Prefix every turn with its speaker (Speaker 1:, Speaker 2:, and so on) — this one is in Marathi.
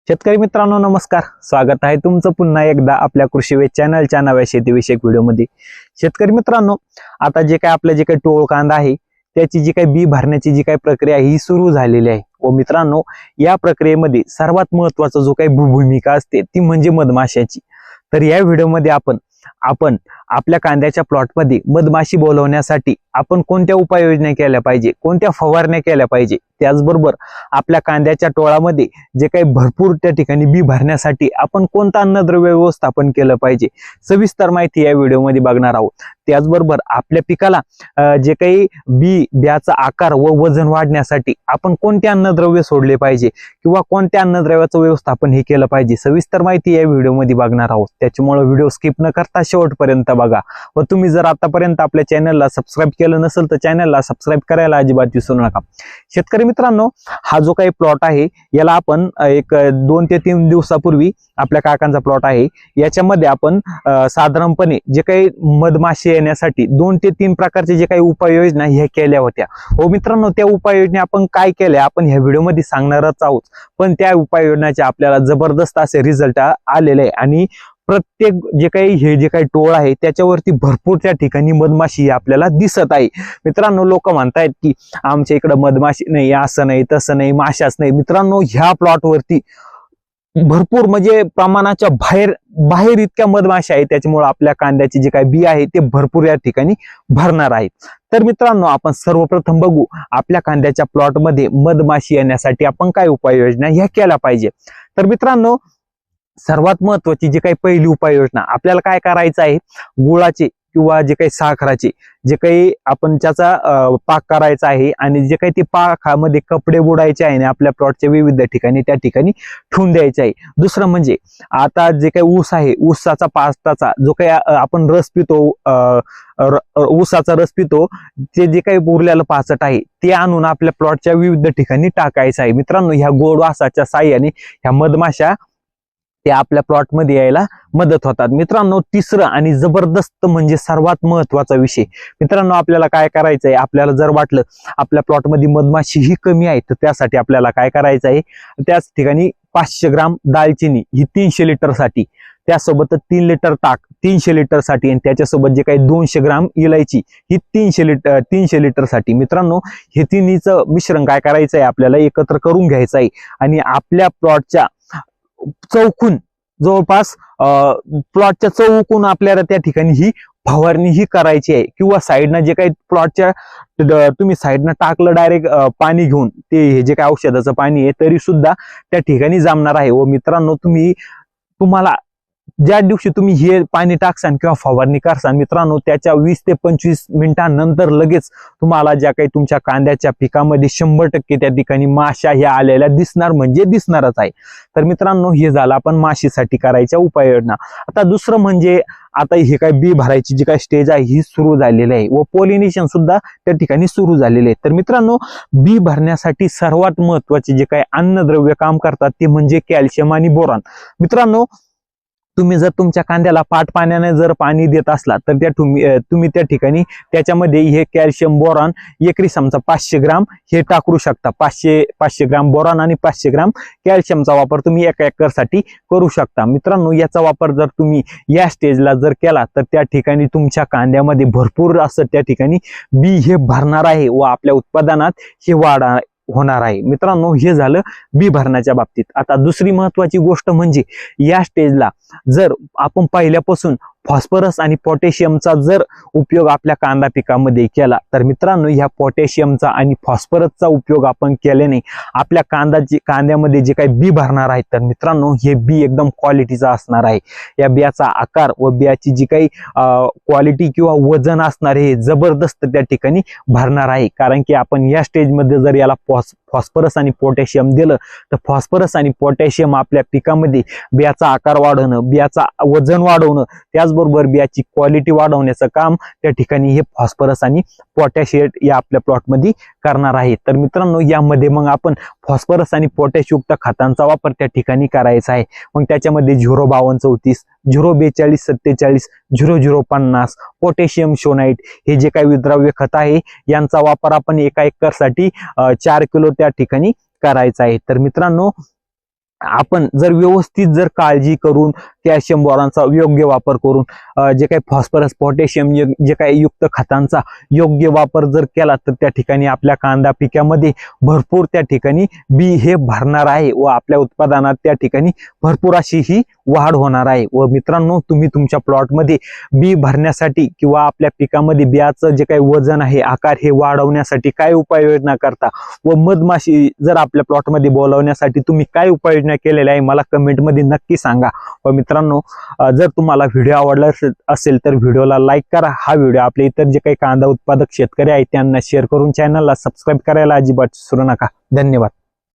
Speaker 1: शेतकरी मित्रांनो नमस्कार, स्वागत आहे तुमचं पुन्हा एकदा आपल्या कृषीवेद चॅनलच्या नव्या शेतीविषयक व्हिडिओमध्ये। शेतकरी मित्रांनो, आता जे काय आपलं जे काही टोळ कांदा आहे त्याची जी काही बी भरण्याची जी काही प्रक्रिया ही सुरू झालेली आहे। व मित्रांनो, या प्रक्रियेमध्ये सर्वात महत्त्वाचा जो काही भूमिका असते ती म्हणजे मधमाशाची। तर या व्हिडिओमध्ये आपण आपल्या कांद्याच्या प्लॉटमध्ये मधमाशी बोलवण्यासाठी आपण कोणत्या उपाययोजना केल्या पाहिजे, कोणत्या फवारण्या केल्या पाहिजे, त्याचबरोबर आपल्या कांद्याच्या टोळामध्ये जे काही भरपूर त्या ठिकाणी बी भरण्यासाठी आपण कोणतं अन्नद्रव्य व्यवस्थापन केलं पाहिजे, सविस्तर माहिती या व्हिडिओमध्ये बघणार आहोत। त्याचबरोबर आपल्या पिकाला जे काही बियाचा आकार व वजन वाढण्यासाठी आपण कोणते अन्नद्रव्य सोडले पाहिजे किंवा कोणत्या अन्नद्रव्याचं व्यवस्थापन हे केलं पाहिजे, सविस्तर माहिती या व्हिडिओमध्ये बघणार आहोत। त्याच्यामुळे व्हिडिओ स्किप न करता शेवटपर्यंत बघा। व तुम्ही जर आतापर्यंत आपल्या चॅनलला सबस्क्राईब केलं नसेल तर चॅनलला सबस्क्राईब करायला अजिबात विसरू नका। शेतकरी मित्रांनो, हा जो काही प्लॉट आहे याला आपण एक 2 ते 3 दिवसापूर्वी आपल्या काकांचा प्लॉट आहे, याच्यामध्ये आपण साधारणपणे जे काही मधमाशी येण्यासाठी 2 ते 3 प्रकारचे जे काही उपाययोजना ह्या केल्या होत्या। हो मित्रांनो, त्या उपाययोजना आपण काय केल्या आपण ह्या व्हिडिओमध्ये सांगणारच आहोत। पण त्या उपाययोजनाचे आपल्याला जबरदस्त असे रिझल्ट आलेले आहे आणि प्रत्येक जे काही टोळ आहे त्याच्यावरती भरपूर त्या ठिकाणी मधमाशी आपल्याला दिसत आहे। मित्रांनो, लोक म्हणतायत की आमच्या इकडे मधमाशी नाही, असं नाही, तसं नाही, माशाच नाही। मित्रांनो, ह्या प्लॉट वरती भरपूर म्हणजे प्रमाणाच्या बाहेर इतक्या मधमाशा आहेत, त्याच्यामुळे आपल्या कांद्याची जी काही बी आहे ते भरपूर या ठिकाणी भरणार आहे। तर मित्रांनो, आपण सर्वप्रथम बघू आपल्या कांद्याच्या प्लॉट मध्ये मधमाशी येण्यासाठी आपण काय उपाययोजना ह्या केल्या पाहिजे। तर मित्रांनो, सर्वात महत्वाची जी काही पहिली उपाययोजना आपल्याला काय करायचं आहे, गुळाचे किंवा जे काही साखराचे जे काही आपण त्याचा पाक करायचा आहे आणि जे काही ते पाकामध्ये कपडे बुडायचे आहे आणि आपल्या प्लॉटच्या विविध ठिकाणी त्या ठिकाणी ठेवून द्यायचे आहे। दुसरं म्हणजे आता जे काही ऊस आहे, ऊसाचा पास्ताचा जो काही आपण रस पितो, ऊसाचा रस पितो, ते जे काही उरलेलं पाचट आहे ते आणून आपल्या प्लॉटच्या विविध ठिकाणी टाकायचं आहे। मित्रांनो, ह्या गोड वासाच्या साह्याने ह्या मधमाशा ते आपल्या प्लॉट मध्ये यायला मदत होतात। मित्रांनो, तिसरं आणि जबरदस्त म्हणजे सर्वात महत्वाचा विषय, मित्रांनो आपल्याला काय करायचं आहे, आपल्याला जर वाटलं आपल्या प्लॉट मध्ये मधमाशी ही कमी आहे तर त्यासाठी आपल्याला काय करायचं आहे, त्याच ठिकाणी 500 ग्राम दालचिनी ही 300 लिटर साठी, त्यासोबत 3 लिटर ताक 300 लिटर साठी आणि त्याच्यासोबत जे काही 200 ग्राम इलायची ही 300 लिटर साठी। मित्रांनो, हे तिन्हीचं मिश्रण काय करायचं आहे, आपल्याला एकत्र करून घ्यायचं आहे आणि आपल्या प्लॉटच्या चौकून जवळपास प्लॉटच्या चौकून आपल्याला त्या ठिकाणी ही फवारणी ही करायची आहे। किंवा साईडनं जे काही प्लॉटच्या तुम्ही साईडनं टाकलं डायरेक्ट पाणी घेऊन, ते हे जे काही औषधाचं पाणी आहे तरी सुद्धा त्या ठिकाणी जमणार आहे। व मित्रांनो, तुम्हाला ज्या दिवशी तुम्ही हे पाणी टाकसान किंवा फवारणी करसान, मित्रांनो त्याच्या 20 ते 25 मिनिटांनंतर लगेच तुम्हाला ज्या काही तुमच्या कांद्याच्या पिकामध्ये 100% त्या ठिकाणी माशा ह्या आलेल्या दिसणार म्हणजे दिसणारच आहे। तर मित्रांनो, हे झालं आपण माशीसाठी करायच्या उपाययोजना। आता दुसरं म्हणजे आता हे काय बी भरायची जी काही स्टेज आहे ही सुरू झालेली आहे व पॉलिनेशन सुद्धा त्या ठिकाणी सुरू झालेले आहे। तर मित्रांनो, बी भरण्यासाठी सर्वात महत्वाचे जे काही अन्नद्रव्य काम करतात ते म्हणजे कॅल्शियम आणि बोरॉन। मित्रांनो, तुम्ही जर तुमच्या कांद्याला पाट पाण्याने जर पाणी देत असला तर तुम्ही त्या ठिकाणी त्याच्यामध्ये हे कॅल्शियम बोरॉन एकरी समजा 500 ग्राम हे टाकू शकता। 500 ग्राम बोरॉन आणि 500 ग्राम कॅल्शियमचा वापर तुम्ही एका एकर साठी करू शकता। मित्रांनो, याचा वापर जर तुम्ही या स्टेजला जर केला तर त्या ठिकाणी तुमच्या कांद्यामध्ये भरपूर असं त्या ठिकाणी बी हे भरणार आहे व आपल्या उत्पादनात हे वाढ होणार आहे। मित्रांनो, हे झालं बी भरण्याच्या बाबतीत। आता दुसरी महत्वाची गोष्ट म्हणजे या स्टेजला जर आपण पहिल्यापासून फॉस्फरस आणि पोटॅशियमचा जर उपयोग आपल्या कांदा पिकामध्ये केला तर मित्रांनो, ह्या पोटॅशियमचा आणि फॉस्फरसचा उपयोग आपण केल्याने आपल्या कांद्यामध्ये जे काही बी भरणार आहे तर मित्रांनो, हे बी एकदम क्वालिटीचा असणार आहे। या बियाचा आकार व बियाची जी काही क्वालिटी किंवा वजन असणार हे जबरदस्त त्या ठिकाणी भरणार आहे। कारण की आपण या स्टेजमध्ये जर याला फॉस्फरस आणि पोटॅशियम दिलं तर फॉस्फरस आणि पोटॅशियम आपल्या पिकामध्ये बियाचा आकार वाढवणं, बियाचा वजन वाढवणं, त्याचबरोबर बियाची क्वालिटी वाढवण्याचं काम त्या ठिकाणी हे फॉस्फरस आणि पोटॅशियम या आपल्या प्लॉटमध्ये करणार आहे। तर मित्रांनो, यामध्ये मग आपण फॉस्फरस आणि पोटॅश युक्त खतांचा वापर त्या ठिकाणी करायचा आहे। मग त्याच्यामध्ये 05234, 04247, 0050, पोटॅशियम शोनाइट हे जे काही विद्राव्य खत आहे यांचा वापर आपण एका एकरसाठी 4 किलो त्या ठिकाणी करायचा आहे। तर मित्रांनो, आपण जर व्यवस्थित जर काळजी करून कॅल्शियम बोरॉनचा योग्य वापर करून जे काही फॉस्फरस पोटॅशियम जे काही युक्त खतांचा योग्य वापर जर केला तर त्या ठिकाणी आपल्या कांदा पिकामध्ये भरपूर त्या ठिकाणी बी हे भरणार आहे व आपल्या उत्पादनात त्या ठिकाणी भरपूर अशी ही वाढ होणार आहे। व मित्रांनो, तुम्ही तुमच्या प्लॉटमध्ये बी भरण्यासाठी किंवा आपल्या पिकामध्ये बियाचं जे काही वजन आहे, आकार हे वाढवण्यासाठी काय उपाययोजना करता व मधमाशी जर आपल्या प्लॉटमध्ये बोलावण्यासाठी तुम्ही काय उपाययोजना केलेल्या आहे मला कमेंटमध्ये नक्की सांगा। व मित्रांनो, जर तुम्हाला व्हिडिओ आवडला असेल तर व्हिडिओला लाईक करा। हा व्हिडिओ आपले इतर जे काही कांदा उत्पादक शेतकरी आहेत त्यांना शेअर करून चॅनलला सबस्क्राईब करायला अजिबात विसरू नका। धन्यवाद।